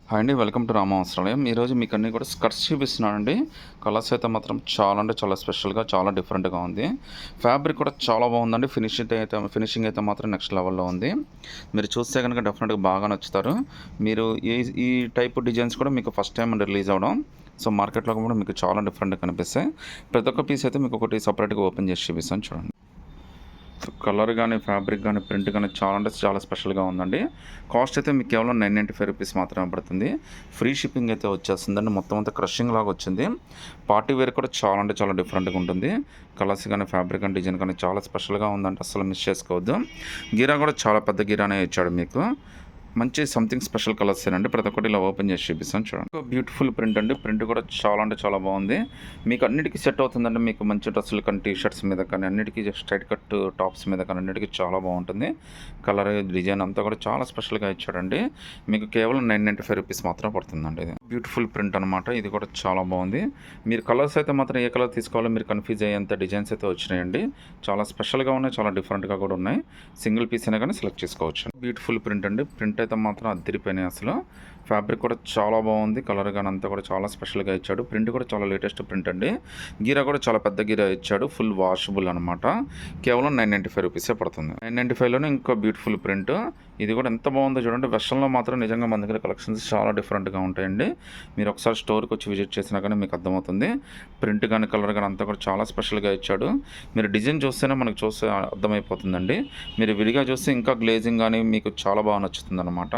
Hi అండి. Welcome to Rama Vastralayam. ఈరోజు మీకు అన్నీ కూడా స్కర్ట్స్ చూపిస్తున్నానండి. కలర్స్ అయితే మాత్రం చాలా అంటే చాలా స్పెషల్‌గా, చాలా డిఫరెంట్‌గా ఉంది. ఫ్యాబ్రిక్ కూడా చాలా బాగుందండి. ఫినిషింగ్ అయితే మాత్రం నెక్స్ట్ లెవెల్‌లో ఉంది. మీరు చూస్తే గనుక డెఫినెట్‌గా బాగా నచ్చుతారు. మీరు ఈ టైప్ డిజైన్స్ కూడా మీకు ఫస్ట్ టైమ్ రిలీజ్ అవ్వడం. సో, మార్కెట్‌లో కూడా మీకు చాలా డిఫరెంట్‌గా కనిపిస్తాయి. ప్రతి ఒక్క పీస్ అయితే మీకు ఒకటి సెపరేట్‌గా ఓపెన్ చేసి చూపిస్తాను చూడండి. కలర్ గానీ, ఫ్యాబ్రిక్ గానీ, ప్రింట్ గానీ చాలా అంటే చాలా స్పెషల్‌గా ఉందండి. కాస్ట్ అయితే మీకు కేవలం ₹995 మాత్రమే పడుతుంది. ఫ్రీ షిప్పింగ్ అయితే వచ్చేస్తుందండి. మొత్తం అంతా క్రషింగ్ లాగా వచ్చింది. పార్టీ వేర్ కూడా చాలా అంటే చాలా డిఫరెంట్‌గా ఉంటుంది. కలర్స్ గానీ, ఫ్యాబ్రిక్ గానీ, డిజైన్ కానీ చాలా స్పెషల్‌గా ఉందంటే అస్సలు మిస్ చేసుకోవద్దు. గీరా కూడా చాలా పెద్ద గీరానే ఇచ్చాడు మీకు. మంచి సంథింగ్ స్పెషల్ కలర్సేనండి. ప్రతి ఒక్కటి ఇలా ఓపెన్ చేసి చూపిస్తాను చూడండి. ఒక బ్యూటిఫుల్ ప్రింట్ అండి. ప్రింట్ కూడా చాలా అంటే చాలా బాగుంది. మీకు అన్నిటికీ సెట్ అవుతుందండి. మీకు మంచి డ్రెస్సులు కానీ, టీ షర్ట్స్ మీద కానీ, అన్నిటికీ స్ట్రైట్ కట్ టాప్స్ మీద కానీ అన్నిటికీ చాలా బాగుంటుంది. కలర్, డిజైన్ అంతా కూడా చాలా స్పెషల్‌గా ఇచ్చాడండి. మీకు కేవలం ₹995 మాత్రమే పడుతుందండి ఇది. బ్యూటిఫుల్ ప్రింట్ అనమాట. ఇది కూడా చాలా బాగుంది. మీరు కలర్స్ అయితే మాత్రం ఏ కలర్ తీసుకోవాలో మీరు కన్‌ఫ్యూజ్ అయ్యేంత డిజైన్స్ అయితే వచ్చినాయండి. చాలా స్పెషల్‌గా ఉన్నాయి. చాలా డిఫరెంట్‌గా కూడా ఉన్నాయి. సింగిల్ పీస్ అయినా కానీ సెలెక్ట్ చేసుకోవచ్చు. బ్యూటిఫుల్ ప్రింట్ అండి. ప్రింట్ అయితే మాత్రం అదిరిపోయినాయి అసలు. ఫ్యాబ్రిక్ కూడా చాలా బాగుంది. కలర్ గాని అంతా కూడా చాలా స్పెషల్‌గా ఇచ్చాడు. ప్రింట్ కూడా చాలా లేటెస్ట్ ప్రింట్ అండి. గీరా కూడా చాలా పెద్ద గీరా ఇచ్చాడు. ఫుల్ వాషబుల్ అనమాట. కేవలం ₹995 పడుతుంది. 995లోనే ఇంకో బ్యూటిఫుల్ ప్రింట్. ఇది కూడా ఎంత బాగుందో చూడండి. వెస్ట్రన్‌లో మాత్రం నిజంగా మన దగ్గర కలెక్షన్స్ చాలా డిఫరెంట్‌గా ఉంటాయండి. మీరు ఒకసారి స్టోర్‌కి వచ్చి విజిట్ చేసినా కానీ మీకు అర్థమవుతుంది. ప్రింట్ కానీ, కలర్ కానీ అంతా కూడా చాలా స్పెషల్‌గా ఇచ్చాడు. మీరు డిజైన్ చూస్తేనే మనకు చూస్తే అర్థమైపోతుందండి. మీరు విడిగా చూస్తే ఇంకా గ్లేజింగ్ కానీ మీకు చాలా బాగా నచ్చుతుందనమాట.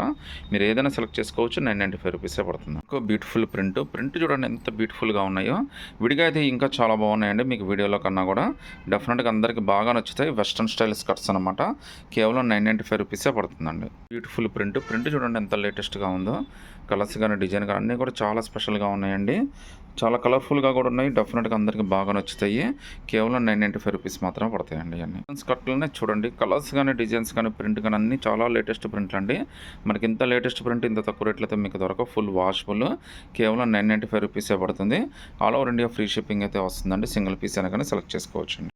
మీరు ఏదైనా సెలెక్ట్ చేసుకోవచ్చు. ₹995 పడుతుంది. ఇంకో బ్యూటిఫుల్ ప్రింట్. ప్రింట్ చూడండి ఎంత బ్యూటిఫుల్‌గా ఉన్నాయో. విడిగా అయితే ఇంకా చాలా బాగున్నాయండి. మీకు వీడియోలో కన్నా కూడా డెఫినెట్‌గా అందరికీ బాగా నచ్చుతాయి. వెస్ట్రన్ స్టైల్ స్కర్ట్స్ అనమాట. కేవలం ₹995 పడుతుందండి. Beautiful print. ప్రింట్ చూడండి ఎంత లేటెస్ట్‌గా ఉందో. కలర్స్ కానీ, డిజైన్ కానీ అన్నీ కూడా చాలా స్పెషల్‌గా ఉన్నాయండి. చాలా కలర్ఫుల్‌గా కూడా ఉన్నాయి. డెఫినెట్‌గా అందరికీ బాగా నచ్చుతాయి. కేవలం ₹995 మాత్రమే పడతాయండి ఇవన్నీ. స్కర్ట్‌లోనే చూడండి కలర్స్ కానీ, డిజైన్స్ కానీ, ప్రింట్ కానీ అన్నీ చాలా లేటెస్ట్ ప్రింట్లు అండి. మనకి ఇంత లేటెస్ట్ ప్రింట్ ఇంత తక్కువ రేట్లో అయితే మీకు దొరకవు. Full washable. కేవలం ₹995 పడుతుంది. All over India free shipping అయితే వస్తుందండి. సింగిల్ పీస్ అయినా కానీ సెలెక్ట్ చేసుకోవచ్చండి.